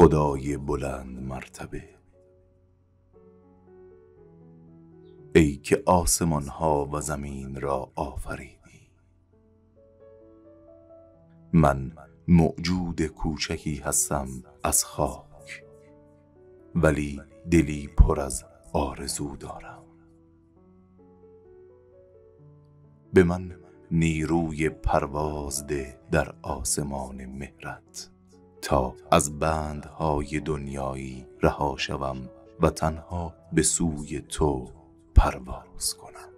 خدای بلند مرتبه، ای که آسمان ها و زمین را آفریدی. من موجود کوچکی هستم از خاک، ولی دلی پر از آرزو دارم. به من نیروی پرواز ده در آسمان مهرت، تا از بندهای دنیایی رها شوم و تنها به سوی تو پرواز کنم.